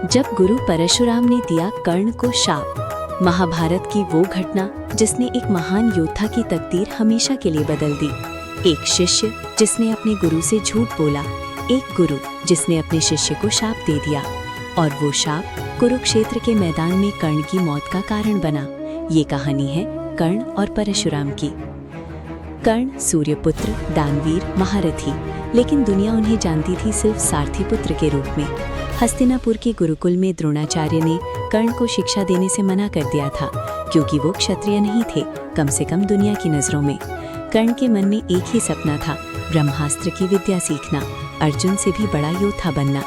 जब गुरु परशुराम ने दिया कर्ण को शाप, महाभारत की वो घटना जिसने एक महान योद्धा की तकदीर हमेशा के लिए बदल दी। एक शिष्य जिसने अपने गुरु से झूठ बोला, एक गुरु जिसने अपने शिष्य को शाप दे दिया, और वो शाप कुरुक्षेत्र के मैदान में कर्ण की मौत का कारण बना। ये कहानी है कर्ण और परशुराम की। कर्ण सूर्यपुत्र, दानवीर, महारथी, लेकिन दुनिया उन्हें जानती थी सिर्फ सारथी पुत्र के रूप में। हस्तिनापुर के गुरुकुल में द्रोणाचार्य ने कर्ण को शिक्षा देने से मना कर दिया था, क्योंकि वो क्षत्रिय नहीं थे, कम से कम दुनिया की नजरों में। कर्ण के मन में एक ही सपना था, ब्रह्मास्त्र की विद्या सीखना, अर्जुन से भी बड़ा योद्धा बनना।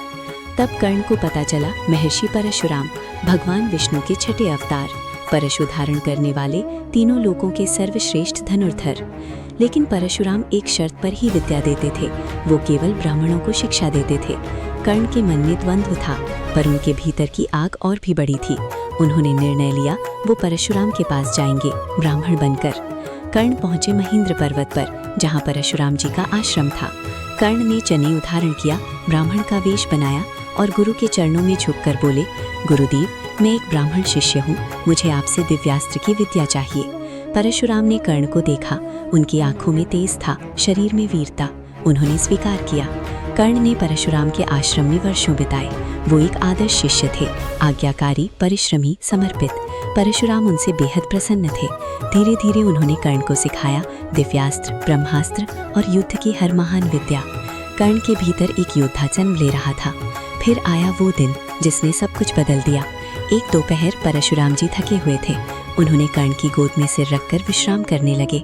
तब कर्ण को पता चला महर्षि परशुराम भगवान विष्णु के छठे अवतार, परशु धारण करने वाले, तीनों लोकों के सर्वश्रेष्ठ धनुर्धर। लेकिन परशुराम एक शर्त पर ही विद्या देते थे, वो केवल ब्राह्मणों को शिक्षा देते थे। कर्ण के मन में द्वंद्व था, पर उनके भीतर की आग और भी बड़ी थी। उन्होंने निर्णय लिया वो परशुराम के पास जाएंगे, ब्राह्मण बनकर। कर्ण पहुंचे महेंद्र पर्वत पर, जहां परशुराम जी का आश्रम था। कर्ण ने चने धारण किया, ब्राह्मण का वेश बनाया और गुरु के चरणों में झुककर बोले, गुरुदेव, मैं एक ब्राह्मण शिष्य हूँ, मुझे आपसे दिव्यास्त्र की विद्या चाहिए। परशुराम ने कर्ण को देखा, उनकी आंखों में तेज था, शरीर में वीरता। उन्होंने स्वीकार किया। कर्ण ने परशुराम के आश्रम में वर्षों बिताए। वो एक आदर्श शिष्य थे, आज्ञाकारी, परिश्रमी, समर्पित। परशुराम उनसे बेहद प्रसन्न थे। धीरे धीरे उन्होंने कर्ण को सिखाया दिव्यास्त्र, ब्रह्मास्त्र और युद्ध की हर महान विद्या। कर्ण के भीतर एक योद्धा जन्म ले रहा था। फिर आया वो दिन जिसने सब कुछ बदल दिया। एक दोपहर परशुराम जी थके हुए थे। उन्होंने कर्ण की गोद में सिर रखकर विश्राम करने लगे।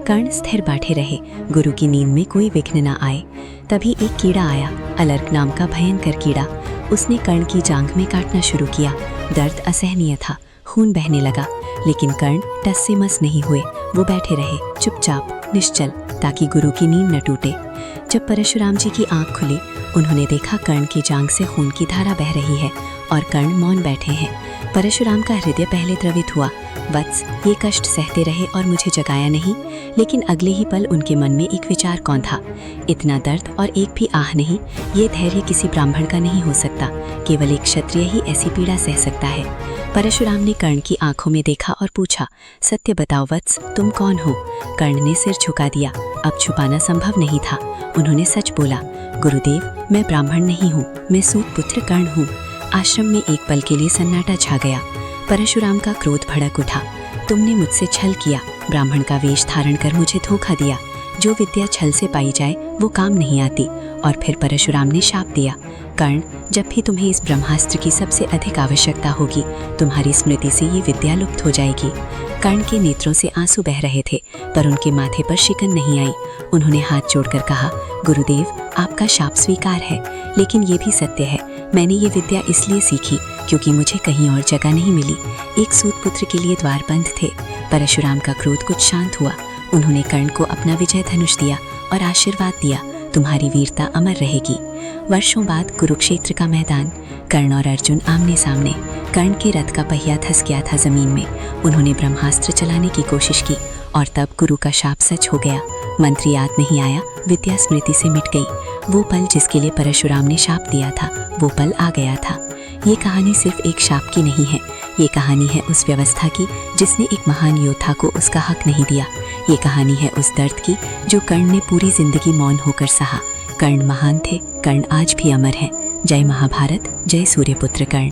कर्ण स्थिर बैठे रहे, गुरु की नींद में कोई विघ्न न आए। तभी एक कीड़ा आया, अलर्क नाम का भयंकर कीड़ा। उसने कर्ण की जांघ में काटना शुरू किया। दर्द असहनीय था, खून बहने लगा, लेकिन कर्ण टस से मस नहीं हुए। वो बैठे रहे, चुपचाप, निश्चल, ताकि गुरु की नींद न टूटे। जब परशुराम जी की आंख खुली, उन्होंने देखा कर्ण की जांघ से खून की धारा बह रही है और कर्ण मौन बैठे हैं। परशुराम का हृदय पहले द्रवित हुआ। वत्स, ये कष्ट सहते रहे और मुझे जगाया नहीं। लेकिन अगले ही पल उनके मन में एक विचार कौन था। इतना दर्द और एक भी आह नहीं, ये धैर्य किसी ब्राह्मण का नहीं हो सकता। केवल एक क्षत्रिय ही ऐसी पीड़ा सह सकता है। परशुराम ने कर्ण की आंखों में देखा और पूछा, सत्य बताओ वत्स, तुम कौन हो? कर्ण ने सिर झुका दिया। अब छुपाना संभव नहीं था। उन्होंने सच बोला, गुरुदेव, मैं ब्राह्मण नहीं हूँ, मैं सूत पुत्र कर्ण हूँ। आश्रम में एक पल के लिए सन्नाटा छा गया। परशुराम का क्रोध भड़क उठा। तुमने मुझसे छल किया, ब्राह्मण का वेश धारण कर मुझे धोखा दिया। जो विद्या छल से पाई जाए वो काम नहीं आती। और फिर परशुराम ने शाप दिया, कर्ण, जब भी तुम्हें इस ब्रह्मास्त्र की सबसे अधिक आवश्यकता होगी, तुम्हारी स्मृति से ये विद्या लुप्त हो जाएगी। कर्ण के नेत्रों से आंसू बह रहे थे, पर उनके माथे पर शिकन नहीं आई। उन्होंने हाथ जोड़कर कहा, गुरुदेव, आपका शाप स्वीकार है, लेकिन ये भी सत्य है, मैंने ये विद्या इसलिए सीखी क्योंकि मुझे कहीं और जगह नहीं मिली। एक सूत पुत्र के लिए द्वार बंद थे। परशुराम का क्रोध कुछ शांत हुआ। उन्होंने कर्ण को अपना विजय धनुष दिया और आशीर्वाद दिया, तुम्हारी वीरता अमर रहेगी। वर्षों बाद कुरुक्षेत्र का मैदान, कर्ण और अर्जुन आमने सामने। कर्ण के रथ का पहिया धस गया था जमीन में। उन्होंने ब्रह्मास्त्र चलाने की कोशिश की और तब गुरु का शाप सच हो गया। मंत्र याद नहीं आया, विद्या स्मृति से मिट गई। वो पल जिसके लिए परशुराम ने शाप दिया था, वो पल आ गया था। ये कहानी सिर्फ एक शाप की नहीं है, ये कहानी है उस व्यवस्था की जिसने एक महान योद्धा को उसका हक नहीं दिया। ये कहानी है उस दर्द की जो कर्ण ने पूरी जिंदगी मौन होकर सहा। कर्ण महान थे, कर्ण आज भी अमर हैं। जय महाभारत, जय सूर्यपुत्र कर्ण।